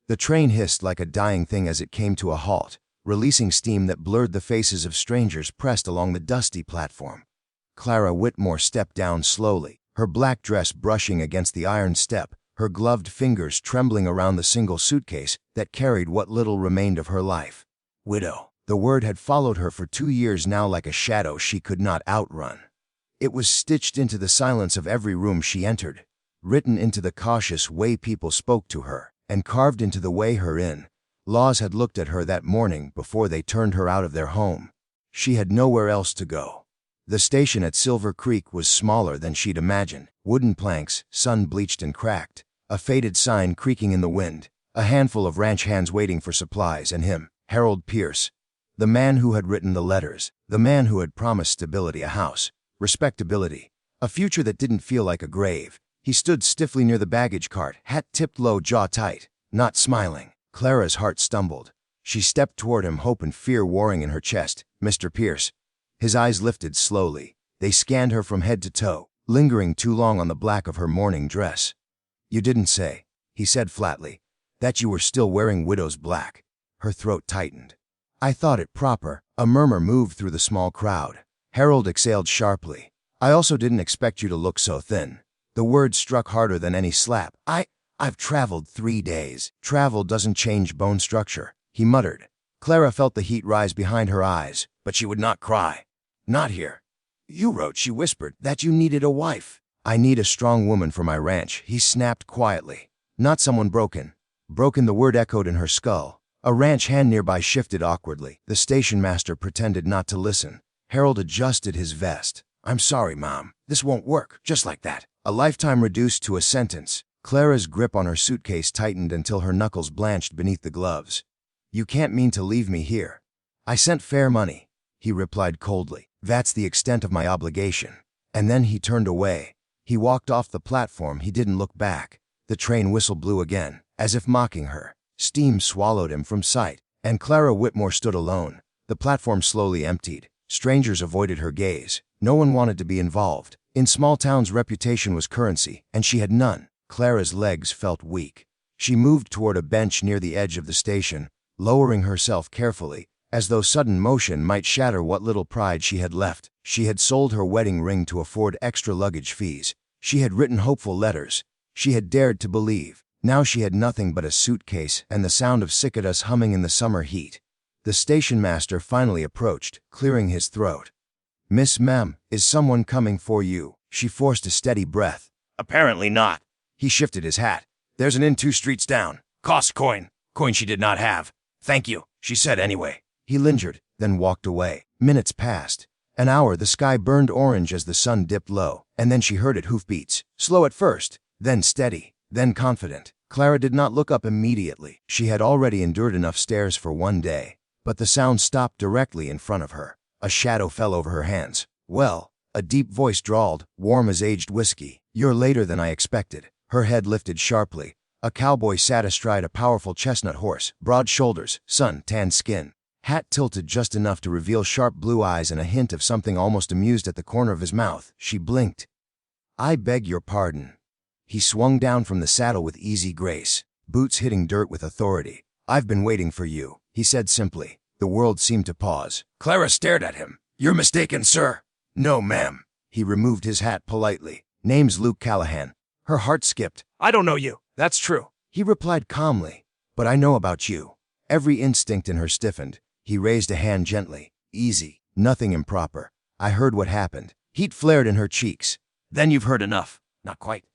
The train hissed like a dying thing as it came to a halt, releasing steam that blurred the faces of strangers pressed along the dusty platform. Clara Whitmore stepped down slowly, her black dress brushing against the iron step, her gloved fingers trembling around the single suitcase that carried what little remained of her life. Widow. The word had followed her for 2 years now like a shadow she could not outrun. It was stitched into the silence of every room she entered, written into the cautious way people spoke to her, and carved into the way her in-laws had looked at her that morning before they turned her out of their home. She had nowhere else to go. The station at Silver Creek was smaller than she'd imagined. Wooden planks, sun-bleached and cracked, a faded sign creaking in the wind, a handful of ranch hands waiting for supplies, and him, Harold Pierce, the man who had written the letters, the man who had promised stability, a house, respectability, a future that didn't feel like a grave. He stood stiffly near the baggage cart, hat tipped low, jaw tight, not smiling. Clara's heart stumbled. She stepped toward him, hope and fear warring in her chest. Mr. Pierce. His eyes lifted slowly. They scanned her from head to toe, lingering too long on the black of her morning dress. You didn't say, he said flatly, that you were still wearing widow's black. Her throat tightened. I thought it proper. A murmur moved through the small crowd. Harold exhaled sharply. I also didn't expect you to look so thin. The word struck harder than any slap. I've traveled 3 days. Travel doesn't change bone structure, he muttered. Clara felt the heat rise behind her eyes, but she would not cry. Not here. You wrote, she whispered, that you needed a wife. I need a strong woman for my ranch, he snapped quietly. Not someone broken. Broken, the word echoed in her skull. A ranch hand nearby shifted awkwardly. The station master pretended not to listen. Harold adjusted his vest. I'm sorry, Mom. This won't work. Just like that. A lifetime reduced to a sentence. Clara's grip on her suitcase tightened until her knuckles blanched beneath the gloves. You can't mean to leave me here. I sent fair money, he replied coldly. That's the extent of my obligation. And then he turned away. He walked off the platform. He didn't look back. The train whistle blew again, as if mocking her. Steam swallowed him from sight, and Clara Whitmore stood alone. The platform slowly emptied. Strangers avoided her gaze. No one wanted to be involved. In small towns, reputation was currency, and she had none. Clara's legs felt weak. She moved toward a bench near the edge of the station, lowering herself carefully, as though sudden motion might shatter what little pride she had left. She had sold her wedding ring to afford extra luggage fees. She had written hopeful letters. She had dared to believe. Now she had nothing but a suitcase and the sound of cicadas humming in the summer heat. The station master finally approached, clearing his throat. Miss Ma'am, is someone coming for you? She forced a steady breath. Apparently not. He shifted his hat. There's an inn 2 streets down. Cost coin. Coin she did not have. Thank you, she said anyway. He lingered, then walked away. Minutes passed. An hour. The sky burned orange as the sun dipped low, and then she heard it, hoofbeats. Slow at first, then steady, then confident. Clara did not look up immediately. She had already endured enough stares for one day. But the sound stopped directly in front of her. A shadow fell over her hands. Well, a deep voice drawled, warm as aged whiskey. You're later than I expected. Her head lifted sharply. A cowboy sat astride a powerful chestnut horse, broad shoulders, sun-tanned skin. Hat tilted just enough to reveal sharp blue eyes and a hint of something almost amused at the corner of his mouth. She blinked. I beg your pardon. He swung down from the saddle with easy grace, boots hitting dirt with authority. I've been waiting for you, he said simply. The world seemed to pause. Clara stared at him. You're mistaken, sir. No, ma'am. He removed his hat politely. Name's Luke Callahan. Her heart skipped. I don't know you. That's true. He replied calmly. But I know about you. Every instinct in her stiffened. He raised a hand gently. Easy. Nothing improper. I heard what happened. Heat flared in her cheeks. Then you've heard enough. Not quite.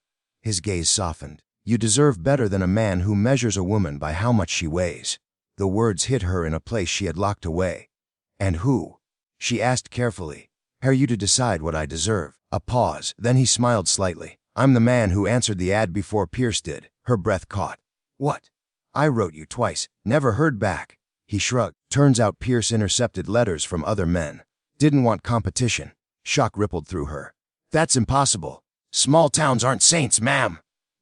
His gaze softened. You deserve better than a man who measures a woman by how much she weighs. The words hit her in a place she had locked away. And who? She asked carefully. Are you to decide what I deserve? A pause. Then he smiled slightly. I'm the man who answered the ad before Pierce did. Her breath caught. What? I wrote you twice. Never heard back. He shrugged. Turns out Pierce intercepted letters from other men. Didn't want competition. Shock rippled through her. That's impossible. Small towns aren't saints, ma'am.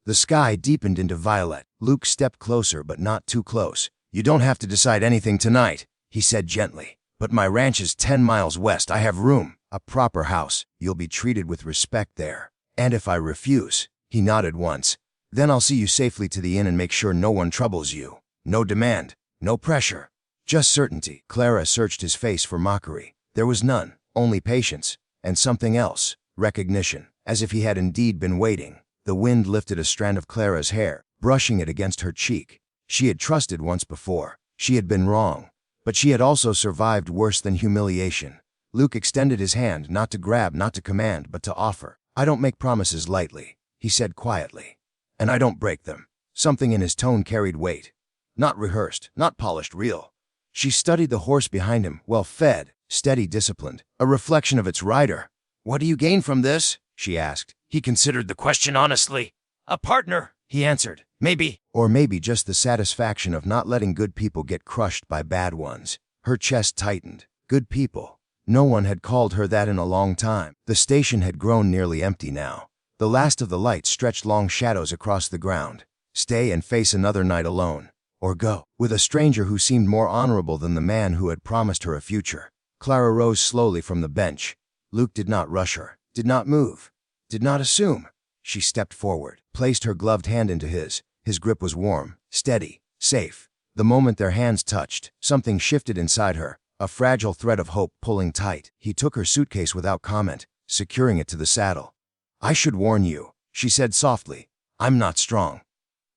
The sky deepened into violet. Luke stepped closer, but not too close. You don't have to decide anything tonight, he said gently. But my ranch is 10 miles west. I have room. A proper house. You'll be treated with respect there. And if I refuse, he nodded once, Then I'll see you safely to the inn and make sure no one troubles you. No demand, no pressure. Just certainty." Clara searched his face for mockery. There was none, only patience, and something else, recognition, as if he had indeed been waiting. The wind lifted a strand of Clara's hair, brushing it against her cheek. She had trusted once before. She had been wrong. But she had also survived worse than humiliation. Luke extended his hand, not to grab, not to command, but to offer. "I don't make promises lightly," he said quietly. "And I don't break them." Something in his tone carried weight. Not rehearsed, not polished, real. She studied the horse behind him, well-fed, steady, disciplined, a reflection of its rider. "What do you gain from this?" she asked. He considered the question honestly. "A partner," he answered. "Maybe." Or maybe just the satisfaction of not letting good people get crushed by bad ones. Her chest tightened. Good people. No one had called her that in a long time. The station had grown nearly empty now. The last of the lights stretched long shadows across the ground. Stay and face another night alone. Or go, with a stranger who seemed more honorable than the man who had promised her a future. Clara rose slowly from the bench. Luke did not rush her, did not move, did not assume. She stepped forward, placed her gloved hand into his. His grip was warm, steady, safe. The moment their hands touched, something shifted inside her, a fragile thread of hope pulling tight. He took her suitcase without comment, securing it to the saddle. "I should warn you," she said softly. "I'm not strong."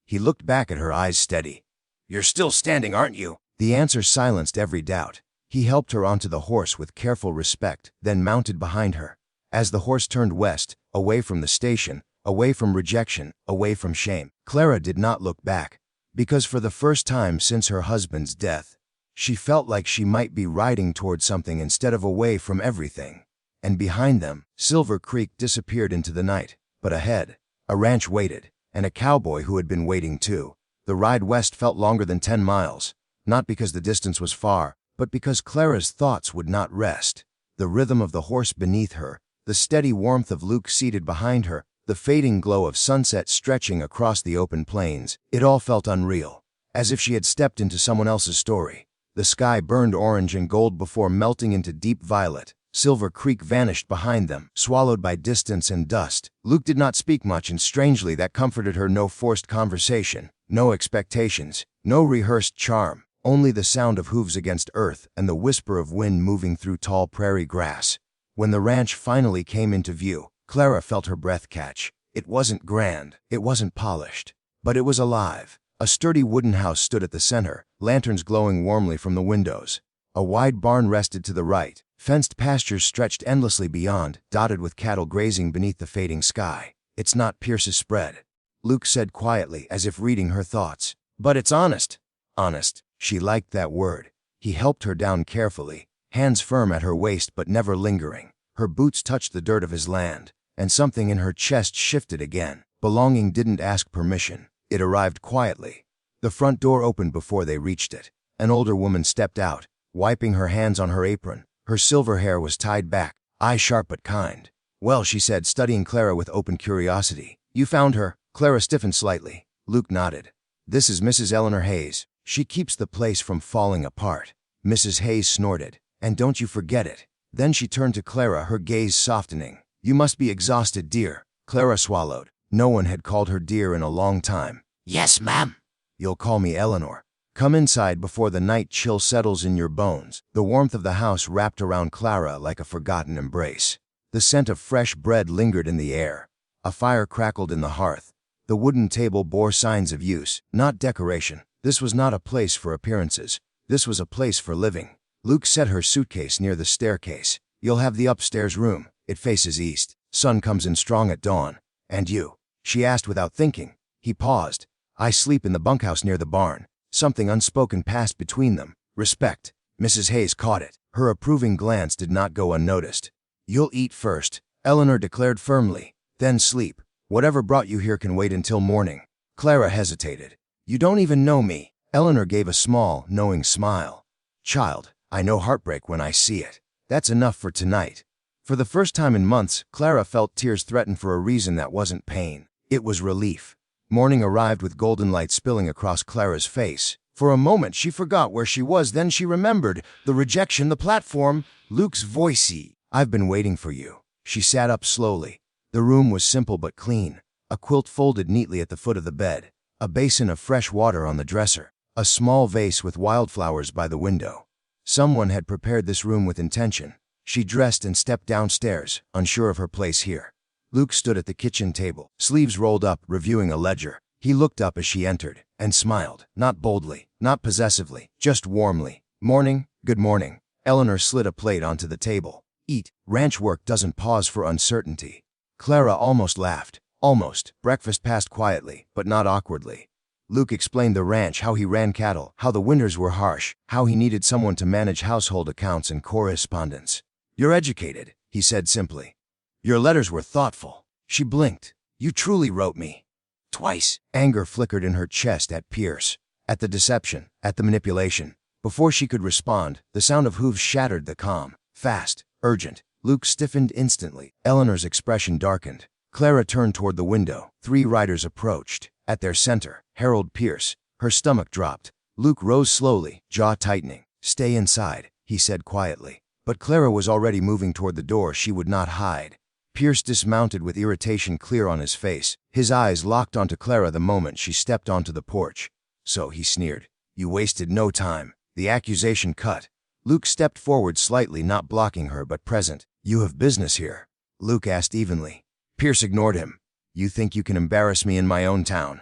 He looked back at her, eyes steady. "You're still standing, aren't you?" The answer silenced every doubt. He helped her onto the horse with careful respect, then mounted behind her. As the horse turned west, away from the station, away from rejection, away from shame, Clara did not look back, because for the first time since her husband's death, she felt like she might be riding toward something instead of away from everything. And behind them, Silver Creek disappeared into the night. But ahead, a ranch waited, and a cowboy who had been waiting too. The ride west felt longer than 10 miles, not because the distance was far, but because Clara's thoughts would not rest. The rhythm of the horse beneath her, the steady warmth of Luke seated behind her, the fading glow of sunset stretching across the open plains, it all felt unreal, as if she had stepped into someone else's story. The sky burned orange and gold before melting into deep violet. Silver Creek vanished behind them, swallowed by distance and dust. Luke did not speak much, and strangely that comforted her. No forced conversation, no expectations, no rehearsed charm, only the sound of hooves against earth and the whisper of wind moving through tall prairie grass. When the ranch finally came into view, Clara felt her breath catch. It wasn't grand, it wasn't polished, but it was alive. A sturdy wooden house stood at the center, lanterns glowing warmly from the windows. A wide barn rested to the right. Fenced pastures stretched endlessly beyond, dotted with cattle grazing beneath the fading sky. "It's not Pierce's spread," Luke said quietly, as if reading her thoughts. "But it's honest." Honest. She liked that word. He helped her down carefully, hands firm at her waist but never lingering. Her boots touched the dirt of his land, and something in her chest shifted again. Belonging didn't ask permission. It arrived quietly. The front door opened before they reached it. An older woman stepped out, wiping her hands on her apron. Her silver hair was tied back, eyes sharp but kind. "Well," she said, studying Clara with open curiosity. "You found her?" Clara stiffened slightly. Luke nodded. "This is Mrs. Eleanor Hayes. She keeps the place from falling apart." Mrs. Hayes snorted. "And don't you forget it." Then she turned to Clara, her gaze softening. "You must be exhausted, dear." Clara swallowed. No one had called her dear in a long time. "Yes, ma'am." "You'll call me Eleanor. Come inside before the night chill settles in your bones." The warmth of the house wrapped around Clara like a forgotten embrace. The scent of fresh bread lingered in the air. A fire crackled in the hearth. The wooden table bore signs of use, not decoration. This was not a place for appearances. This was a place for living. Luke set her suitcase near the staircase. "You'll have the upstairs room. It faces east. Sun comes in strong at dawn." "And you?" she asked without thinking. He paused. "I sleep in the bunkhouse near the barn." Something unspoken passed between them. Respect. Mrs. Hayes caught it. Her approving glance did not go unnoticed. "You'll eat first," Eleanor declared firmly. "Then sleep. Whatever brought you here can wait until morning." Clara hesitated. "You don't even know me." Eleanor gave a small, knowing smile. "Child, I know heartbreak when I see it. That's enough for tonight." For the first time in months, Clara felt tears threaten for a reason that wasn't pain. It was relief. Morning arrived with golden light spilling across Clara's face. For a moment she forgot where she was, then she remembered. The rejection, the platform, Luke's voice. "I've been waiting for you." She sat up slowly. The room was simple but clean. a quilt folded neatly at the foot of the bed, a basin of fresh water on the dresser, a small vase with wildflowers by the window. Someone had prepared this room with intention. She dressed and stepped downstairs, unsure of her place here. Luke stood at the kitchen table, sleeves rolled up, reviewing a ledger. He looked up as she entered, and smiled, not boldly, not possessively, just warmly. "Morning, good morning." Eleanor slid a plate onto the table. "Eat. Ranch work doesn't pause for uncertainty." Clara almost laughed. Almost. Breakfast passed quietly, but not awkwardly. Luke explained the ranch, how he ran cattle, how the winters were harsh, how he needed someone to manage household accounts and correspondence. "You're educated," he said simply. "Your letters were thoughtful." She blinked. "You truly wrote me." Twice. Anger flickered in her chest at Pierce, at the deception, at the manipulation. Before she could respond, the sound of hooves shattered the calm. Fast, urgent. Luke stiffened instantly. Eleanor's expression darkened. Clara turned toward the window. 3 riders approached. At their center, Harold Pierce. Her stomach dropped. Luke rose slowly, jaw tightening. "Stay inside," he said quietly. But Clara was already moving toward the door. She would not hide. Pierce dismounted with irritation clear on his face. His eyes locked onto Clara the moment she stepped onto the porch. "So," he sneered, "you wasted no time." The accusation cut. Luke stepped forward slightly, not blocking her but present. "You have business here?" Luke asked evenly. Pierce ignored him. "You think you can embarrass me in my own town?"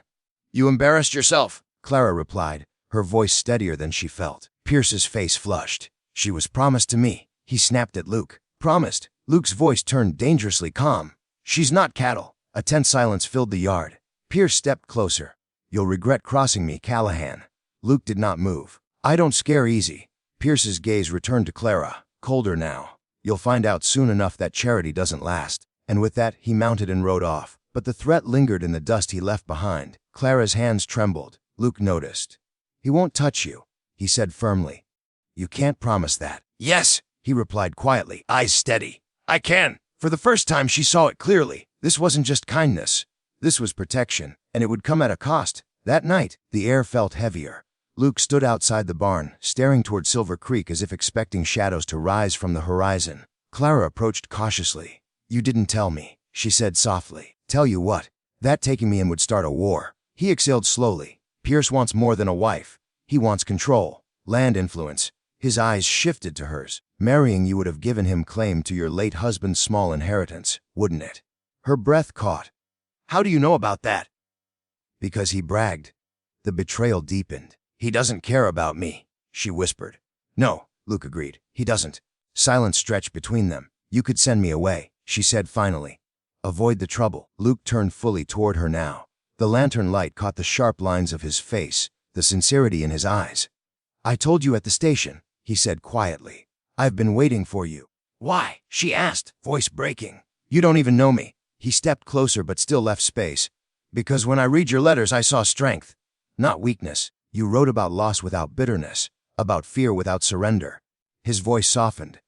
"You embarrassed yourself," Clara replied, her voice steadier than she felt. Pierce's face flushed. "She was promised to me." He snapped at Luke. "Promised?" Luke's voice turned dangerously calm. "She's not cattle." A tense silence filled the yard. Pierce stepped closer. "You'll regret crossing me, Callahan." Luke did not move. "I don't scare easy." Pierce's gaze returned to Clara, colder now. "You'll find out soon enough that charity doesn't last." And with that, he mounted and rode off. But the threat lingered in the dust he left behind. Clara's hands trembled. Luke noticed. "He won't touch you," he said firmly. "You can't promise that." "Yes," he replied quietly, eyes steady. "I can." For the first time, she saw it clearly. This wasn't just kindness. This was protection, and it would come at a cost. That night, the air felt heavier. Luke stood outside the barn, staring toward Silver Creek as if expecting shadows to rise from the horizon. Clara approached cautiously. "You didn't tell me," she said softly. "Tell you what? That taking me in would start a war." He exhaled slowly. "Pierce wants more than a wife. He wants control, land influence." His eyes shifted to hers. "Marrying you would have given him claim to your late husband's small inheritance, wouldn't it?" Her breath caught. "How do you know about that?" "Because he bragged." The betrayal deepened. "He doesn't care about me," she whispered. "No," Luke agreed. "He doesn't." Silence stretched between them. "You could send me away," she said finally. "Avoid the trouble." Luke turned fully toward her now. The lantern light caught the sharp lines of his face, the sincerity in his eyes. "I told you at the station," he said quietly. "I've been waiting for you." "Why?" she asked, voice breaking. "You don't even know me." He stepped closer but still left space. "Because when I read your letters, I saw strength, not weakness. You wrote about loss without bitterness, about fear without surrender." His voice softened.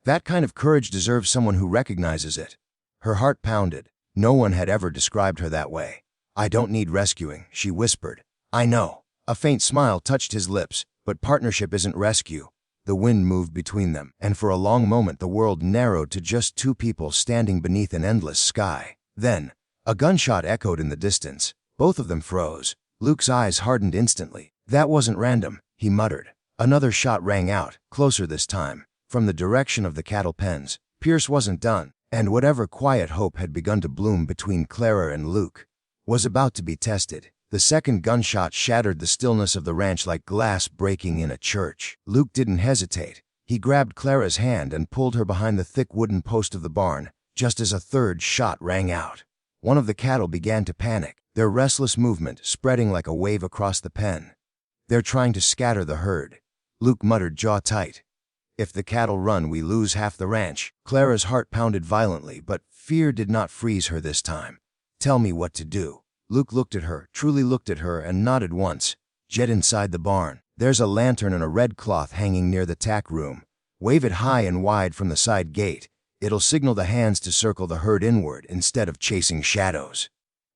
"That kind of courage deserves someone who recognizes it." Her heart pounded. No one had ever described her that way. "I don't need rescuing," she whispered. "I know." A faint smile touched his lips. "But partnership isn't rescue." The wind moved between them, and for a long moment the world narrowed to just 2 people standing beneath an endless sky. Then, a gunshot echoed in the distance. Both of them froze. Luke's eyes hardened instantly. "That wasn't random," he muttered. Another shot rang out, closer this time, from the direction of the cattle pens. Pierce wasn't done, and whatever quiet hope had begun to bloom between Clara and Luke was about to be tested. The second gunshot shattered the stillness of the ranch like glass breaking in a church. Luke didn't hesitate. He grabbed Clara's hand and pulled her behind the thick wooden post of the barn, just as a third shot rang out. One of the cattle began to panic, their restless movement spreading like a wave across the pen. "They're trying to scatter the herd," Luke muttered, jaw tight. "If the cattle run, we lose half the ranch." Clara's heart pounded violently, but fear did not freeze her this time. "Tell me what to do." Luke looked at her, truly looked at her, and nodded once. "Jet inside the barn. There's a lantern and a red cloth hanging near the tack room. Wave it high and wide from the side gate. It'll signal the hands to circle the herd inward instead of chasing shadows.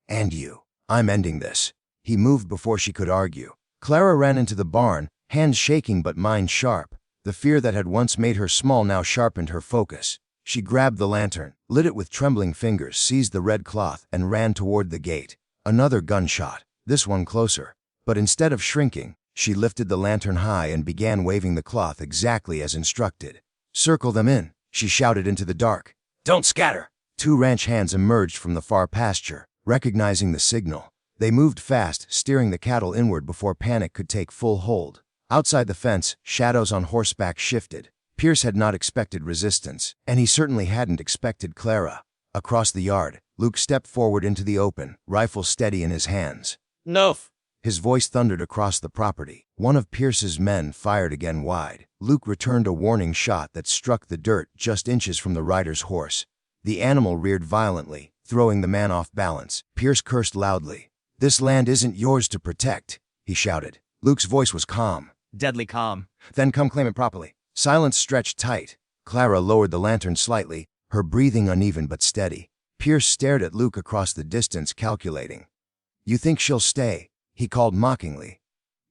And you. I'm ending this." He moved before she could argue. Clara ran into the barn, hands shaking but mind sharp. The fear that had once made her small now sharpened her focus. She grabbed the lantern, lit it with trembling fingers, seized the red cloth, and ran toward the gate. Another gunshot, this one closer. But instead of shrinking, she lifted the lantern high and began waving the cloth exactly as instructed. "Circle them in," she shouted into the dark. "Don't scatter." 2 ranch hands emerged from the far pasture, recognizing the signal. They moved fast, steering the cattle inward before panic could take full hold. Outside the fence, shadows on horseback shifted. Pierce had not expected resistance, and he certainly hadn't expected Clara. Across the yard, Luke stepped forward into the open, rifle steady in his hands. "No!" His voice thundered across the property. One of Pierce's men fired again wide. Luke returned a warning shot that struck the dirt just inches from the rider's horse. The animal reared violently, throwing the man off balance. Pierce cursed loudly. "This land isn't yours to protect," he shouted. Luke's voice was calm. Deadly calm. "Then come claim it properly." Silence stretched tight. Clara lowered the lantern slightly, her breathing uneven but steady. Pierce stared at Luke across the distance, calculating. "You think she'll stay?" he called mockingly.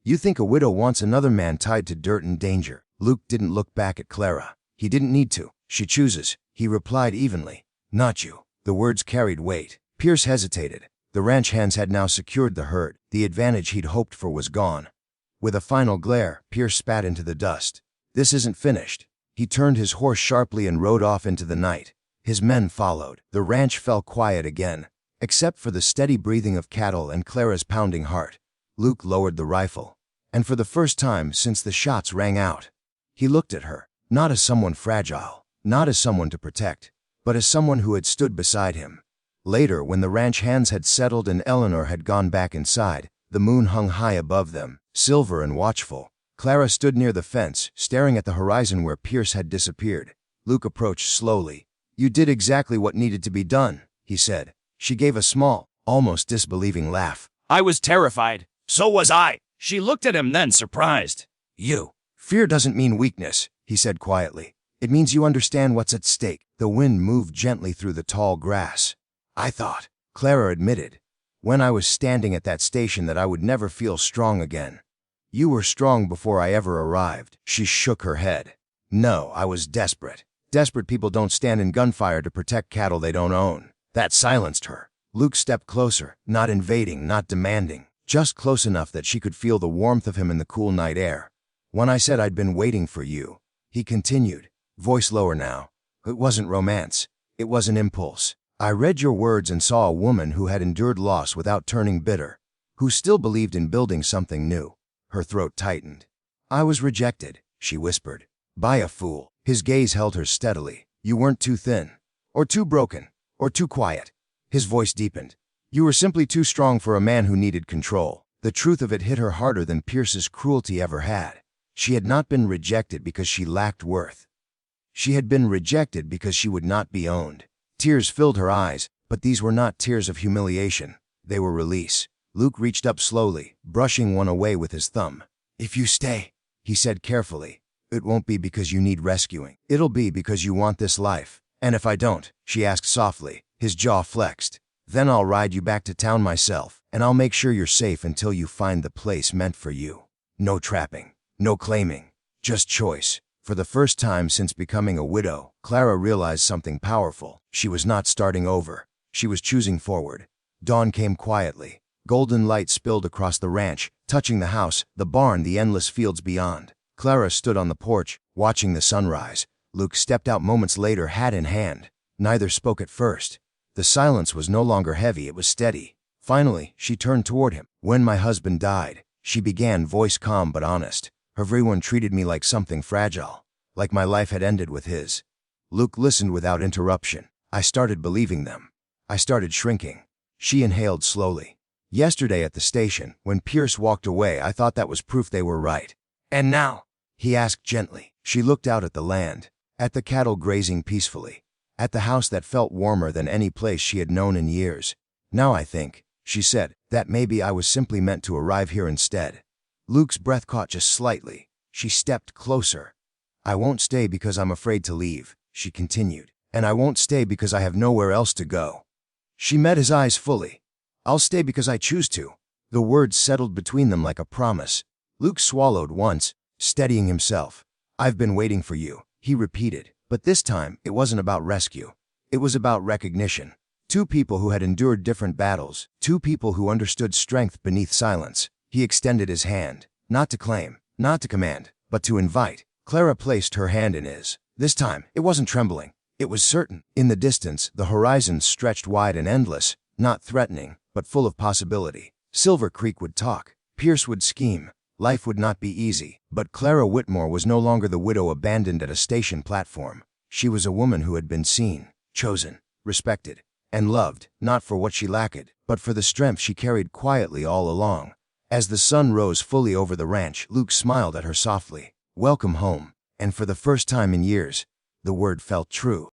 "You think a widow wants another man tied to dirt and danger?" Luke didn't look back at Clara. He didn't need to. "She chooses," he replied evenly. "Not you." The words carried weight. Pierce hesitated. The ranch hands had now secured the herd. The advantage he'd hoped for was gone. With a final glare, Pierce spat into the dust. "This isn't finished." He turned his horse sharply and rode off into the night. His men followed. The ranch fell quiet again, except for the steady breathing of cattle and Clara's pounding heart. Luke lowered the rifle. And for the first time since the shots rang out, he looked at her, not as someone fragile, not as someone to protect, but as someone who had stood beside him. Later, when the ranch hands had settled and Eleanor had gone back inside, the moon hung high above them, silver and watchful. Clara stood near the fence, staring at the horizon where Pierce had disappeared. Luke approached slowly. "You did exactly what needed to be done," he said. She gave a small, almost disbelieving laugh. "I was terrified." "So was I." She looked at him then, surprised. "You." "Fear doesn't mean weakness," he said quietly. "It means you understand what's at stake." The wind moved gently through the tall grass. "I thought," Clara admitted, "when I was standing at that station that I would never feel strong again." "You were strong before I ever arrived." She shook her head. "No, I was desperate. Desperate people don't stand in gunfire to protect cattle they don't own." That silenced her. Luke stepped closer, not invading, not demanding, just close enough that she could feel the warmth of him in the cool night air. "When I said I'd been waiting for you," he continued, voice lower now, "it wasn't romance. It was an impulse. I read your words and saw a woman who had endured loss without turning bitter, who still believed in building something new." Her throat tightened. "I was rejected," she whispered. "By a fool." His gaze held her steadily. "You weren't too thin, or too broken, or too quiet." His voice deepened. "You were simply too strong for a man who needed control." The truth of it hit her harder than Pierce's cruelty ever had. She had not been rejected because she lacked worth. She had been rejected because she would not be owned. Tears filled her eyes, but these were not tears of humiliation. They were release. Luke reached up slowly, brushing one away with his thumb. "If you stay," he said carefully, "it won't be because you need rescuing. It'll be because you want this life." "And if I don't?" she asked softly. His jaw flexed. "Then I'll ride you back to town myself, and I'll make sure you're safe until you find the place meant for you. No trapping, no claiming, just choice." For the first time since becoming a widow, Clara realized something powerful. She was not starting over. She was choosing forward. Dawn came quietly. Golden light spilled across the ranch, touching the house, the barn, the endless fields beyond. Clara stood on the porch, watching the sunrise. Luke stepped out moments later, hat in hand. Neither spoke at first. The silence was no longer heavy, it was steady. Finally, she turned toward him. "When my husband died," she began, voice calm but honest, "everyone treated me like something fragile, like my life had ended with his." Luke listened without interruption. "I started believing them. I started shrinking." She inhaled slowly. "Yesterday at the station, when Pierce walked away, I thought that was proof they were right." "And now?" he asked gently. She looked out at the land, at the cattle grazing peacefully, at the house that felt warmer than any place she had known in years. "Now I think," she said, "that maybe I was simply meant to arrive here instead." Luke's breath caught just slightly. She stepped closer. "I won't stay because I'm afraid to leave," she continued, "and I won't stay because I have nowhere else to go." She met his eyes fully. "I'll stay because I choose to." The words settled between them like a promise. Luke swallowed once, steadying himself. "I've been waiting for you," he repeated, But this time, it wasn't about rescue. It was about recognition. Two people who had endured different battles, two people who understood strength beneath silence. He extended his hand, not to claim, not to command, but to invite. Clara placed her hand in his. This time, it wasn't trembling. It was certain. In the distance, the horizon stretched wide and endless, not threatening, but full of possibility. Silver Creek would talk. Pierce would scheme. Life would not be easy. But Clara Whitmore was no longer the widow abandoned at a station platform. She was a woman who had been seen, chosen, respected, and loved, not for what she lacked, but for the strength she carried quietly all along. As the sun rose fully over the ranch, Luke smiled at her softly. Welcome home. And for the first time in years, the word felt true.